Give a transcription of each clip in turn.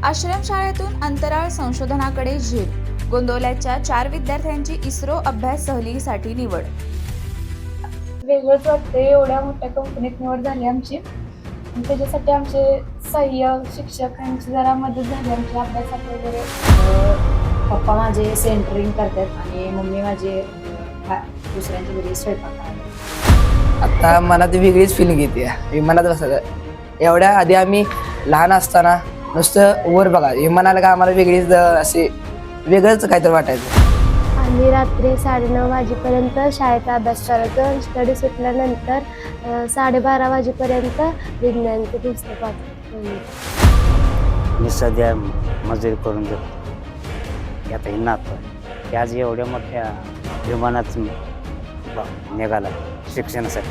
आश्रमशाळेतून अंतराळ संशोधनाकडे झेप. गोंदवल्याच्या 4 विद्यार्थ्यांची इस्रो अभ्यास सहलीसाठी निवड. वेगळंच वाटतंय, एवढ्या मोठ्या कंपनीत निवड झाली आमची आणि त्याच्यासाठी आमचे सहाय्यक शिक्षक यांची जरा मदत झाली आमच्या अभ्यासात वगैरे. पप्पा माझे सेंटरिंग करतात आणि मम्मी माझे दुसऱ्यांच्या घरी स्वयंपाक करतात. आता मनात वेगळीच फिलिंग येते. विमानात बसायचं एवढ्या आधी आम्ही लहान असताना नुसतं वर बघा विमानाला का आम्हाला वेगळीच असे वेगळंच काहीतरी वाटायचं. आम्ही रात्री 9:30 वाजेपर्यंत शाळेचा अभ्यास करतो. स्टडी सुटल्यानंतर 12:30 वाजेपर्यंत विज्ञानचे पुस्तक वाचतो. मी सध्या मजुरी करून देतो. आता हे नातं की आज एवढ्या मोठ्या विमानात निघाला शिक्षणासाठी,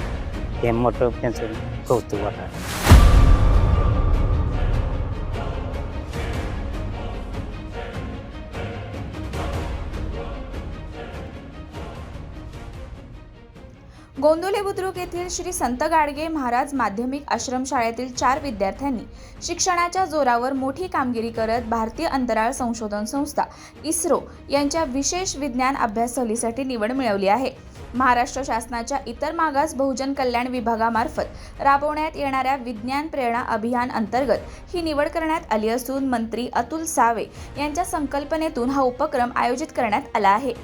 हे मोठं त्यांचं कौतुक वाटतं. गोंदवले बुद्रुक येथील श्री संत गाडगे महाराज माध्यमिक आश्रमशाळेतील 4 विद्यार्थ्यांनी शिक्षणाच्या जोरावर मोठी कामगिरी करत भारतीय अंतराळ संशोधन संस्था इस्रो यांच्या विशेष विज्ञान अभ्यास सहलीसाठी निवड मिळवली आहे. महाराष्ट्र शासनाच्या इतर मागास बहुजन कल्याण विभागामार्फत राबवण्यात येणाऱ्या विज्ञान प्रेरणा अभियान अंतर्गत ही निवड करण्यात आली असून मंत्री अतुल सावे यांच्या संकल्पनेतून हा उपक्रम आयोजित करण्यात आला आहे.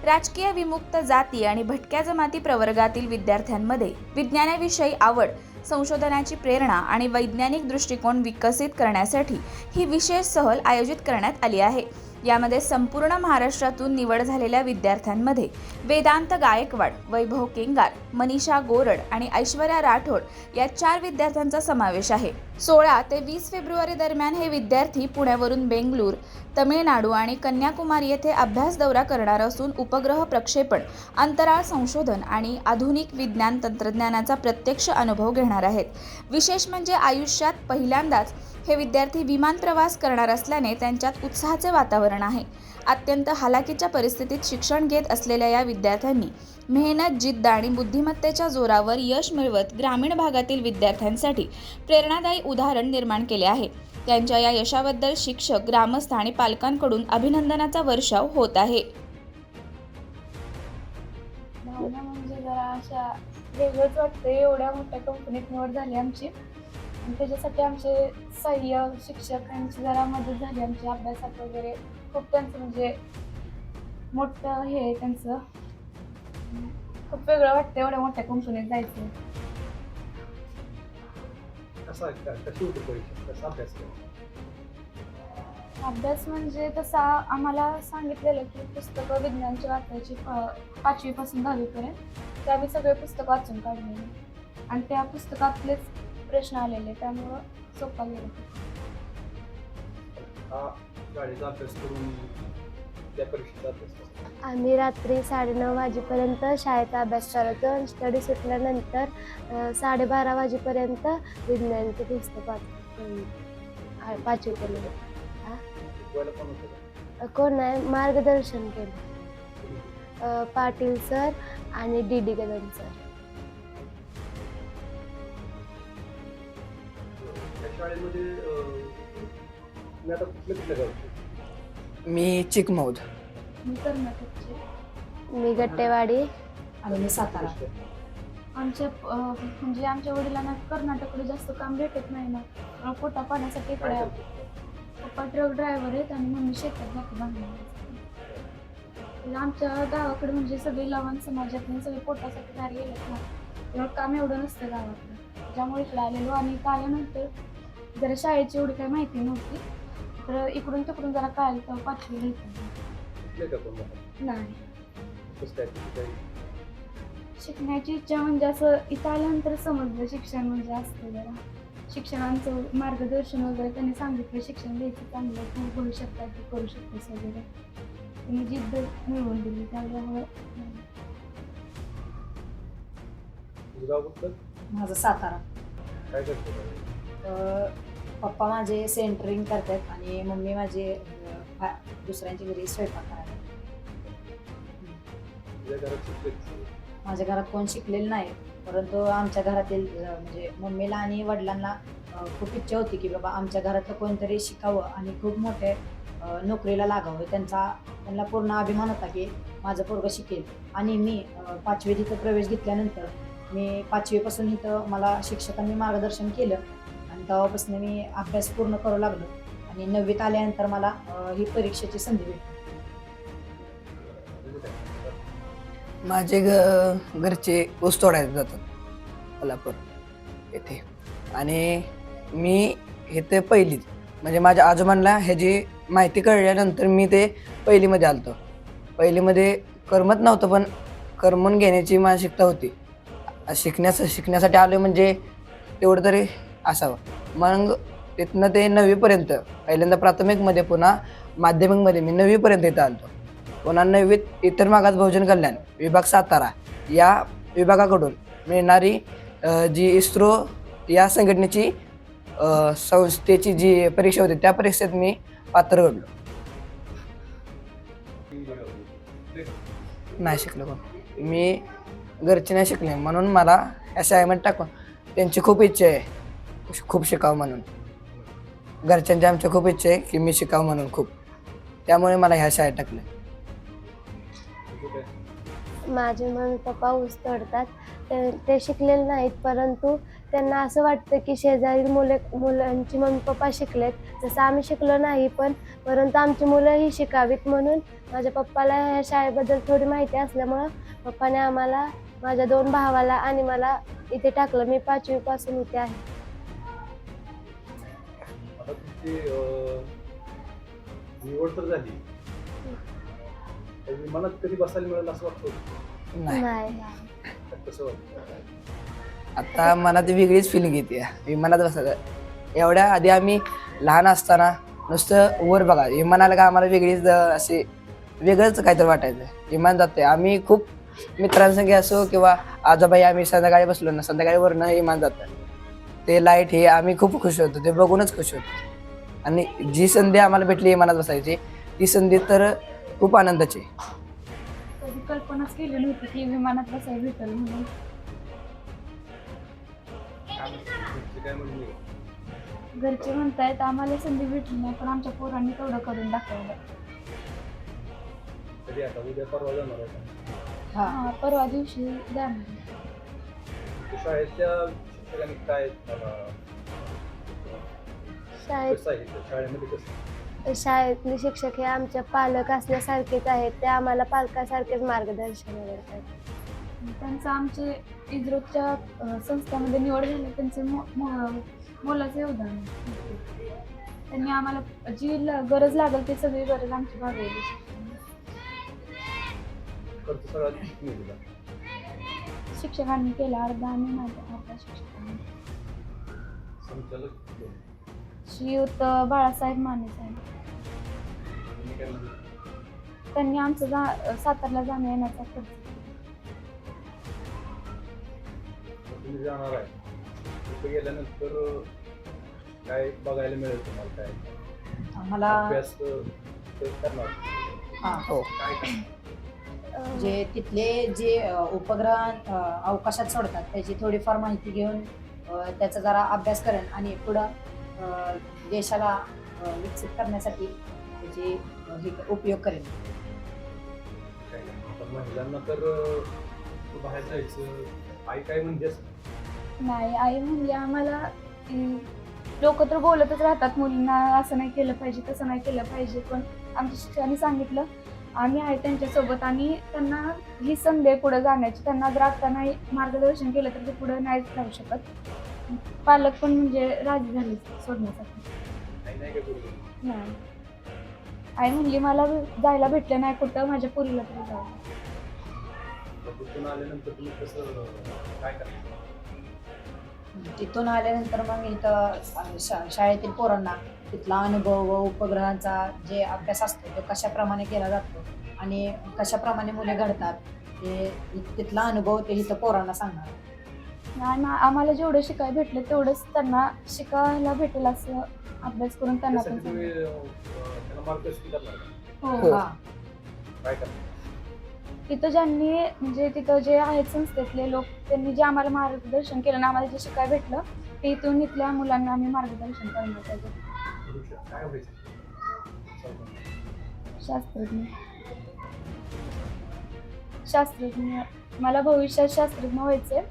राजकीय विमुक्त जाती आणि भटक्या जमाती प्रवर्गातील विद्यार्थ्यांमध्ये विज्ञानाविषयी आवड, संशोधनाची प्रेरणा आणि वैज्ञानिक दृष्टिकोन विकसित करण्यासाठी ही विशेष सहल आयोजित करण्यात आली आहे. यामध्ये संपूर्ण महाराष्ट्रातून निवड झालेल्या विद्यार्थ्यांमध्ये वेदांत गायकवाड, वैभव केंगार, मनीषा गोरड आणि ऐश्वर्या राठोड या 4 विद्यार्थ्यांचा समावेश आहे. 16 ते 20 फेब्रुवारी दरम्यान हे विद्यार्थी पुण्यावरून बेंगळूर, तमिळनाडू आणि कन्याकुमारी येथे अभ्यास दौरा करणार असून उपग्रह प्रक्षेपण, अंतराळ संशोधन आणि आधुनिक विज्ञान तंत्रज्ञानाचा प्रत्यक्ष अनुभव घेणार आहेत. विशेष म्हणजे आयुष्यात पहिल्यांदाच हे विद्यार्थी विमान प्रवास करणार असल्याने त्यांच्यात उत्साहाचे वातावरण आहे. अत्यंत हालाकीच्या परिस्थितीत शिक्षण घेत असलेल्या या विद्यार्थ्यांनी मेहनत, जिद्द आणि बुद्धिमत्तेच्या जोरावर यश मिळवत ग्रामीण भागातील विद्यार्थ्यांसाठी प्रेरणादायी उदाहरण निर्माण केले आहे. त्यांच्या या यशाबद्दल शिक्षक, ग्रामस्थ आणि पालकांकडून अभिनंदनाचा वर्षाव होत आहे. भावना म्हणजे जरा अशा वेगळंच वाटतंय, एवढ्या मोठ्या कंपनीत निवड झाली आमची आणि त्याच्यासाठी आमचे सहाय्यक शिक्षक यांची जरा मदत झाली आमच्या अभ्यासात वगैरे. खूप त्यांचं म्हणजे मोठं हे आहे त्यांचं. खूप वेगळं वाटतं एवढ्या मोठ्या कंपनीत जायचं. अभ्यास म्हणजे तसा आम्हाला सांगितलेलं की पुस्तकं विज्ञानची वाचायची 5वी पासून 10वी पर्यंत. ते आम्ही सगळे पुस्तक वाचून काढलेले आणि त्या पुस्तकातलेच प्रश्न आलेले, त्यामुळं सोपा गेलं. आम्ही रात्री 9:30 वाजेपर्यंत शाळेचा अभ्यास करतो. स्टडी सुटल्यानंतर 12:30 वाजेपर्यंत विज्ञानचे पुस्तक वाचतो. 5वी पर्यंत. कोण नाही, मार्गदर्शन केलं पाटील सर आणि डी कदम सर. मी चिकमौद. मी कर्नाटकचे. मी गट्टेवाडी. आणि मी सातारा. म्हणजे आमच्या वडिलांना कर्नाटककडे जास्त काम भेटत नाही ना, पोटा पाण्यासाठी इकडे. पप्पा ट्रक ड्रायव्हर आहेत आणि मम्मी शेतात जाते बांधणार. आमच्या गावाकडे म्हणजे सगळे लवण समाजातले सगळे पोटासाठी बाहेर गेलेत ना, त्यामुळे काम एवढं नसतं गावाकडे. त्यामुळे इकडे आलेलो आणि काल्यानंतर जरा शाळेची एवढी काही माहिती नव्हती, तर इकडून तिकडून जरा कळालं तर 5वीला नाही. शिकण्याची इच्छा म्हणजे असं इथं आल्यानंतर समजलं शिक्षण म्हणजे असतं. जरा शिक्षणाचं मार्गदर्शन वगैरे त्यांनी सांगितलं, शिक्षण घ्यायचं चांगलं, तू करू शकता, तू करू शकतेस वगैरे. त्यांनी जिद्द मिळवून दिली. त्यामुळे माझं सातारा. पप्पा माझे सेंटरिंग करतात आणि मम्मी माझे दुसऱ्यांच्या घरी स्वयंपाक करतात. माझ्या घरात कोण शिकलेलं नाही, परंतु आमच्या घरातील म्हणजे मम्मीला आणि वडिलांना खूप इच्छा होती की बाबा आमच्या घरातलं कोणतरी शिकावं आणि खूप मोठे नोकरीला लागावं. त्यांना पूर्ण अभिमान होता की माझं पोरगं शिकेल. आणि मी 5वी इथं प्रवेश घेतल्यानंतर मी 5वीपासून इथं मला शिक्षकांनी मार्गदर्शन केलं आणि तेव्हापासून मी अभ्यास पूर्ण करू लागलो आणि 9वीत आल्यानंतर मला ही परीक्षेची संधी भेटली. माझे घरचे ऊस तोडायला जातात कोल्हापूर येथे. आणि मी इथे पहिलीत म्हणजे माझ्या आजोबांना ह्याची माहिती कळल्यानंतर मी ते पहिलीमध्ये आलतो. पहिलीमध्ये करमत नव्हतं, पण करमून घेण्याची मानसिकता होती. शिकण्यासाठी आलो म्हणजे तेवढं तरी असावं. मग तिथनं ते 9वीपर्यंत पहिल्यांदा प्राथमिकमध्ये, पुन्हा माध्यमिकमध्ये मी 9वीपर्यंत इथं आलतो. पुन्हा 9वीत इतर मागास बहुजन कल्याण विभाग सातारा या विभागाकडून मिळणारी जी इस्रो या संघटनेची संस्थेची जी परीक्षा होती त्या परीक्षेत मी पात्र घडलो. नाही शिकलो कोण, मी घरचे नाही शिकले म्हणून मला या शाळेमध्ये टाकून त्यांची खूप इच्छा आहे खूप शिकावं म्हणून. घरच्यांची आमच्या खूप इच्छा आहे की मी शिकावं म्हणून खूप, त्यामुळे मला ह्या शाळेत टाकलं. माझे मम्मी पप्पा ऊस तोडतात. ते शिकलेले नाहीत, परंतु त्यांना असं वाटतं की शेजारील मुलांची मम्मी पप्पा शिकलेत, जसं आम्ही शिकलो नाही परंतु आमची मुलंही शिकावीत, म्हणून माझ्या पप्पाला ह्या शाळेबद्दल थोडी माहिती असल्यामुळं पप्पाने आम्हाला, माझ्या 2 भावाला आणि मला इथे टाकलं. मी 5वीपासून इथे आहे. आता तुमची निवड तर झाली, विमानात कधी बसायला मिळेल असं वाटतं? नाही. कसं वाटतं? आता मनात वेगळीच फिलिंग येते विमानात बसायचं. एवढ्या आधी आम्ही लहान असताना नुसतं वर बघा विमानाला का आम्हाला वेगळीच असे वेगळंच काहीतरी वाटायचं. विमान जाते, आम्ही खूप मित्रांसंगे असो किंवा आजोबाई आम्ही संध्याकाळी बसलो ना, संध्याकाळी वरनं विमान जातं, ते लाईट हे आम्ही खूप खुश होतो, ते बघूनच खुश होतो. आणि जी संधी आम्हाला भेटली विमानात बसायची ती संधी तर खूप आनंदाची. कधी कल्पनाच केली नव्हती की विमानात बसायला भेटेल म्हणून. काय म्हणून घरचे म्हणतायत आम्हाला संधी भेटली नाही, पण आमच्या पोरांनी तेवढं करून दाखवलं. कधी आता उद्या परवा जाणार आहे का? हा, परवा दिवशी जाणार. शाळेतल्या शिक्षकांनी काय कसं आहे शाळेमध्ये कसं? शाळेतले शिक्षक हे आमच्या पालक असल्यासारखेच आहेत. ते आम्हाला पालकासारखेच मार्गदर्शन करतात. त्यांचं आमचे इस्रोच्या संस्थामध्ये निवड झाली, त्यांचे मोलाचं योगदान आहे. त्यांनी आम्हाला जी गरज लागेल ती सगळी गरज आमची भागवली. खर्च सगळा किती दिला? शिक्षकांनी केला अर्धा आणि अर्धा शिक्षकांनी. संचालक कोण? श्रीयुत बाळासाहेब माने साहेब. तुम्ही काय म्हणले? त्यांनी आमचं सातारला जाण्या येण्याचा खर्च. तुम्ही जाणार आहे तिथे गेल्यानंतर काय बघायला मिळेल तुम्हाला? काय आम्हाला अभ्यास करणार? हो. काय करणार? जे तिथले जे उपग्रह अवकाशात सोडतात त्याची थोडीफार माहिती घेऊन त्याचा जरा अभ्यास करेन आणि पुढं देशाला विकसित करण्यासाठी त्याची उपयोग करेन. काय करणार? तर महिलांना तर बाहेर जायचं आई काय म्हणजे नाही, आई म्हणली आम्हाला लोक तर बोलतच राहतात मुलींना असं नाही केलं पाहिजे तसं नाही केलं पाहिजे, पण आमच्या शिक्षकांनी सांगितलं आम्ही आहे त्यांच्यासोबत आणि त्यांना ही संधी आहे पुढे जाण्याची. त्यांना जर आता नाही मार्गदर्शन केलं तर ते पुढे नाहीच राहू शकत. पालक पण म्हणजे राजी झाले सोडण्यासाठी. आई नाही काय बोलू? नाही, आई म्हणली मला जायला भेटलं नाही कुठं, माझ्या पुरीला तरी जाऊ. तिथून आल्यानंतर तुम्ही कसं काय करणार? तिथून आल्यानंतर मग इथं शाळेतील पोरांना तिथला अनुभव व उपग्रहांचा जे अभ्यास असतो तो कशाप्रमाणे केला जातो आणि कशाप्रमाणे मुले घडतात ते तिथला अनुभव ते इथं पोरांना सांगणार. आणि आम्हाला जेवढं शिकायला भेटलं तेवढंच त्यांना शिकायला भेटेल असं अभ्यास करून त्यांना पण त्यासाठी तुम्ही सांगणार. त्यांना मार्गदर्शन करणार का? हो. हा. काय करणार? तिथं तिथं जे आहेत संस्थेतले लोक त्यांनी जे आम्हाला मार्गदर्शन केलं ना, आम्हाला जे शिकायला भेटलं ते इथून इथल्या मुलांना आम्ही मार्गदर्शन करणार त्याचं. भविष्यात काय व्हायचं? शास्त्रज्ञ शास्त्रज्ञ मला भविष्यात शास्त्रज्ञ व्हायचे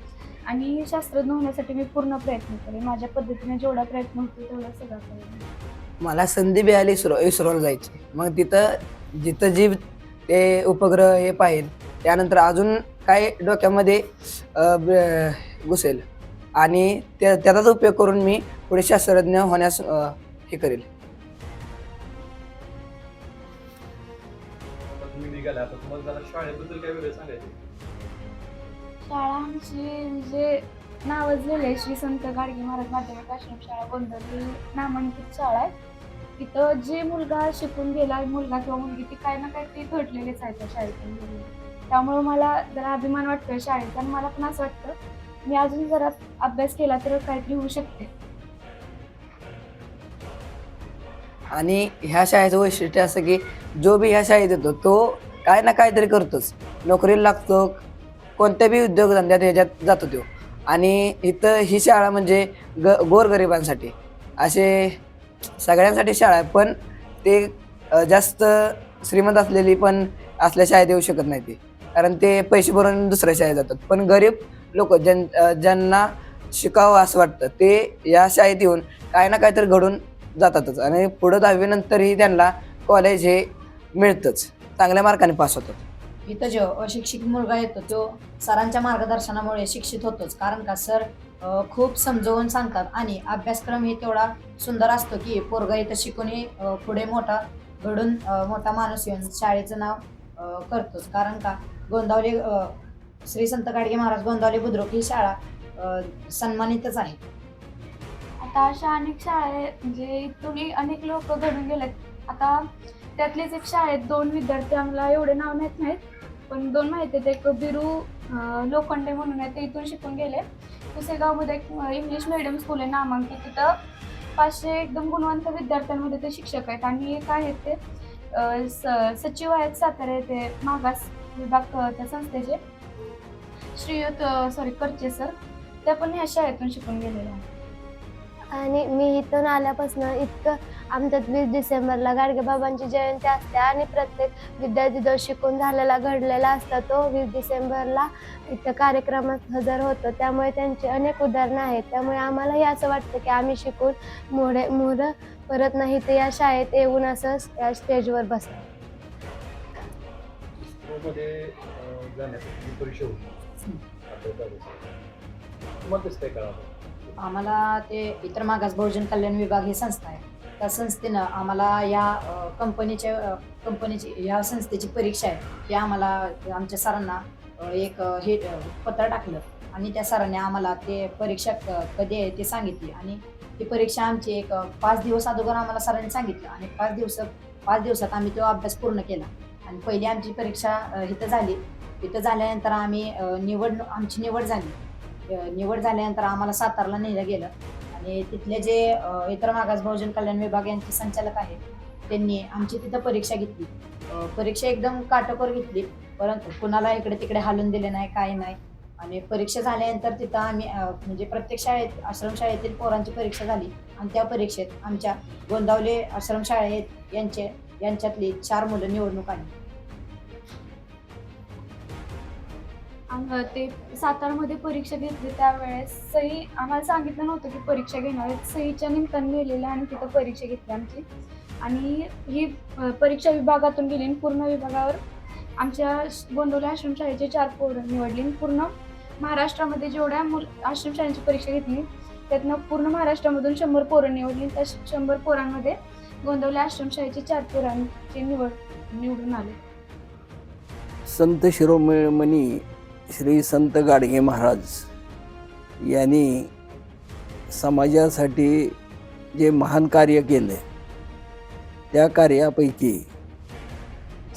आणि शास्त्रज्ञ होण्यासाठी मी पूर्ण प्रयत्न करेन. माझ्या पद्धतीने जेवढा प्रयत्न होतो तेवढा सगळा करेन. मला संधी मिळाली इस्रोला जायची. मग तिथं जिथं जी ते उपग्रह हे पाहिजे त्यानंतर अजून काय डोक्यामध्ये घुसेल आणि त्याचाच उपयोग करून मी पुढे शास्त्रज्ञ होण्यास हे करेल. आता तुम्ही निघाला, आता तुम्हाला जरा शाळेबद्दल काय वेगळं सांगायचं? शाळा आमची म्हणजे नावाजलेलं आहे श्री संत गाडगे महाराज माध्यमिक आश्रमशाळा गोंधळी नामांकित शाळा आहे. तिथं जे मुलगा शिकून गेला, मुलगा किंवा मुलगी, ती काय ना काय ते घडलेलेच आहे त्या शाळेतून. त्यामुळं मला जरा अभिमान वाटतो शाळेचा आणि मला पण असं वाटतं मी अजून जरा अभ्यास केला तर काहीतरी होऊ शकते. आणि ह्या शाळेचं वैशिष्ट्य असं की जो बी ह्या शाळेत येतो तो काय ना काहीतरी करतोच, नोकरीला लागतो, कोणत्या बी उद्योगधंद्यात ह्याच्यात जातो तो. आणि इथं ही शाळा म्हणजे गोरगरिबांसाठी असे सगळ्यांसाठी शाळा आहे. पण ते जास्त श्रीमंत असलेली पण असल्या शाळेत येऊ शकत नाही ते, कारण ते पैसे भरून दुसऱ्या शाळेत जातात. पण गरीब लोक ज्यांना शिकावं असं वाटतं ते या शाळेत येऊन काय ना काहीतरी घडून जातातच आणि पुढं 10वी नंतरही त्यांना कॉलेज हे मिळतंच, चांगल्या मार्काने पास होतात. इथं जो अशिक्षित मुलगा येतो तो सरांच्या मार्गदर्शनामुळे शिक्षित होतोच. कारण का सर खूप समजावून सांगतात आणि अभ्यासक्रम हे तेवढा सुंदर असतो की पोरगा इथं शिकूनही पुढे घडून मोठा माणूस येऊन शाळेचं नाव करतोच. कारण का गोंदावली श्री संत गाडगे महाराज गोंदावली बुद्रुक ही शाळा सन्मानितच आहे. आता अशा अनेक शाळा आहेत म्हणजे इथूनही अनेक लोक घडून गेलेत. आता त्यातलेच एक शाळेत 2 विद्यार्थी, आम्हाला एवढे नाव नाहीत पण 2 माहिती आहेत. एक बिरू लोखंडे म्हणून आहे, ते इथून शिकून गेले. पुसेगावमध्ये एक इंग्लिश मीडियम स्कूल आहे नामांकित, तिथं 500 एकदम गुणवंत विद्यार्थ्यांमध्ये ते शिक्षक आहेत. आणि एक आहेत ते सचिव आहेत सातारा, ते मागास विभाग त्या संस्थेचे करचे सर, त्या पण ह्या शाळेतून शिकून गेलेल्या आहेत. आणि मी इथून आल्यापासून इतकं आमच्यात 20 डिसेंबरला गाडगेबाबांची जयंती असते आणि प्रत्येक विद्यार्थी जो शिकून झालेला घडलेला असता तो 20 डिसेंबरला इथं कार्यक्रमात हजर होतो. त्यामुळे त्यांची अनेक उदाहरणं आहेत. त्यामुळे आम्हालाही असं वाटतं की आम्ही शिकून मुलं परत नाही तर या शाळेत येऊन असं या स्टेजवर बसतात. इस्रोमध्ये जाण्यासाठी परीक्षा होती, तुम्हाला कसं काय कळालं? आम्हाला ते इतर मागास बहुजन कल्याण विभाग ही संस्था आहे, त्या संस्थेनं आम्हाला या कंपनीची या संस्थेची परीक्षा आहे हे आम्हाला आमच्या सरांना एक हे पत्र टाकलं आणि त्या सरांनी आम्हाला ते परीक्षा कधी आहे ते सांगितली. आणि ती परीक्षा आमची एक 5 दिवस अगोदर आम्हाला सरांनी सांगितलं आणि 5 दिवसात आम्ही तो अभ्यास पूर्ण केला. आणि पहिली आमची परीक्षा इथं झाली. इथं झाल्यानंतर आमची निवड झाली. निवड झाल्यानंतर आम्हाला सातारला नेलं गेलं आणि तिथले जे इतर मागास बहुजन कल्याण विभाग यांचे संचालक आहेत त्यांनी आमची तिथं परीक्षा घेतली. परीक्षा एकदम काटेकोर घेतली, परंतु कुणाला इकडे तिकडे हालून दिले नाही, काही नाही. आणि परीक्षा झाल्यानंतर तिथं आम्ही म्हणजे प्रत्येक शाळेत आश्रमशाळेतील पोरांची परीक्षा झाली आणि त्या परीक्षेत आमच्या गोंदावले आश्रमशाळेत यांच्यातली 4 मुलं निवडणूक आली. ते सातारमध्ये परीक्षा घेतली त्यावेळेस सही आम्हाला सांगितलं नव्हतं की परीक्षा घेणार आहेत. सहीच्या निमित्ताने गेलेलं आणि तिथं परीक्षा घेतली आमची. आणि ही परीक्षा विभागातून गेली आणि पूर्ण विभागावर आमच्या गोंदवले आश्रमशाळेचे 4 पोरं निवडली. पूर्ण महाराष्ट्रामध्ये जेवढ्या आश्रमशाळेची परीक्षा घेतली त्यातनं पूर्ण महाराष्ट्रामधून 100 पोरं निवडली. त्या 100 पोरांमध्ये गोंदवले आश्रमशाळेचे 4 पोरांचे निवडून आले. संत शिरोमणी श्री संत गाडगे महाराज यांनी समाजासाठी जे महान कार्य केले त्या कार्यापैकी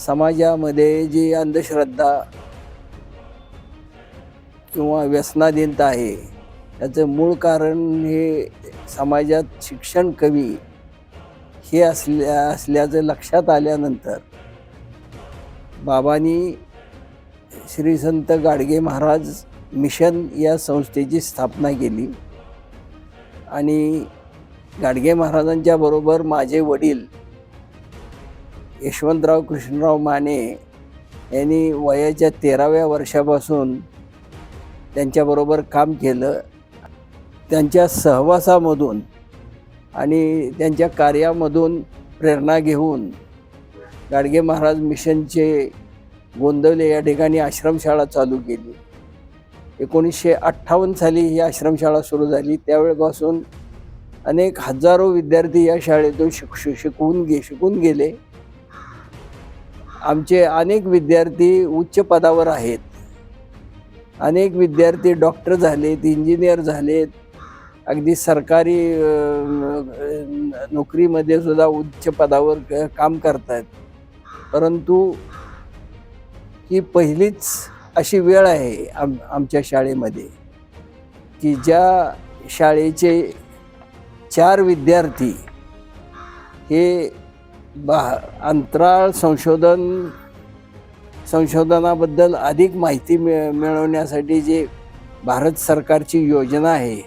समाजामध्ये जी अंधश्रद्धा किंवा व्यसनाधीनता आहे त्याचं मूळ कारण हे समाजात शिक्षण कमी हे असल्याचं लक्षात आल्यानंतर बाबांनी श्री संत गाडगे महाराज मिशन या संस्थेची स्थापना केली आणि गाडगे महाराजांच्या बरोबर माझे वडील यशवंतराव कृष्णराव माने यांनी वयाच्या 13व्या वर्षापासून त्यांच्याबरोबर काम केलं. त्यांच्या सहवासामधून आणि त्यांच्या कार्यामधून प्रेरणा घेऊन गाडगे महाराज मिशनचे गोंदवले या ठिकाणी आश्रमशाळा चालू केली. 1958 साली ही आश्रमशाळा सुरू झाली. त्यावेळेपासून अनेक हजारो विद्यार्थी या शाळेतून शिकून गेले. आमचे अनेक विद्यार्थी उच्च पदावर आहेत. अनेक विद्यार्थी डॉक्टर झालेत, इंजिनियर झालेत, अगदी सरकारी नोकरीमध्ये सुद्धा उच्च पदावर काम करत आहेत. परंतु ही पहिलीच अशी वेळ आहे आमच्या शाळेमध्ये की ज्या शाळेचे 4 विद्यार्थी हे अंतराळ संशोधनाबद्दल अधिक माहिती मिळवण्यासाठी जे भारत सरकारची योजना आहे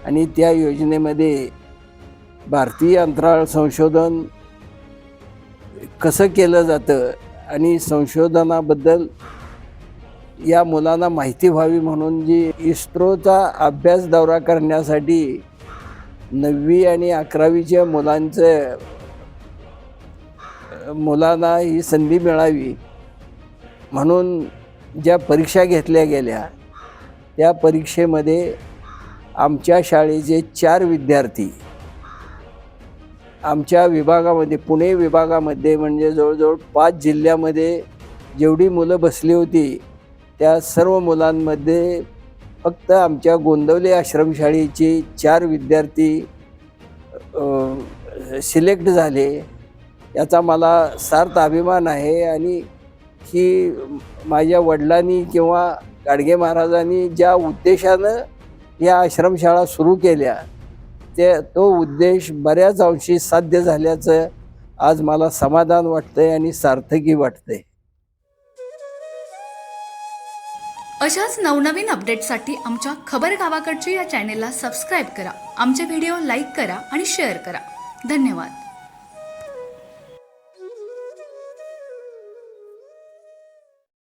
आणि त्या योजनेमध्ये भारतीय अंतराळ संशोधन कसं केलं जातं आणि संशोधनाबद्दल या मुलांना माहिती व्हावी म्हणून जी इस्रोचा अभ्यास दौरा करण्यासाठी 9वी आणि 11वीच्या मुलांना ही संधी मिळावी म्हणून ज्या परीक्षा घेतल्या गेल्या त्या परीक्षेमध्ये आमच्या शाळेचे 4 विद्यार्थी आमच्या विभागामध्ये, पुणे विभागामध्ये म्हणजे जवळजवळ 5 जिल्ह्यामध्ये जेवढी मुलं बसली होती त्या सर्व मुलांमध्ये फक्त आमच्या गोंदवले आश्रमशाळेचे 4 विद्यार्थी सिलेक्ट झाले. याचा मला सार्थ अभिमान आहे आणि ही माझ्या वडिलांनी किंवा गाडगे महाराजांनी ज्या उद्देशानं या आश्रमशाळा सुरू केल्या तो उद्देश बऱ्याच अंशी साध्य झाल्याचं आज मला समाधान वाटतंय आणि सार्थकी वाटतंय. अशाच नवनवीन अपडेटसाठी आमच्या खबर गावाकडची या चॅनेलला सबस्क्राईब करा. आमचे व्हिडिओ लाईक करा आणि शेअर करा. धन्यवाद.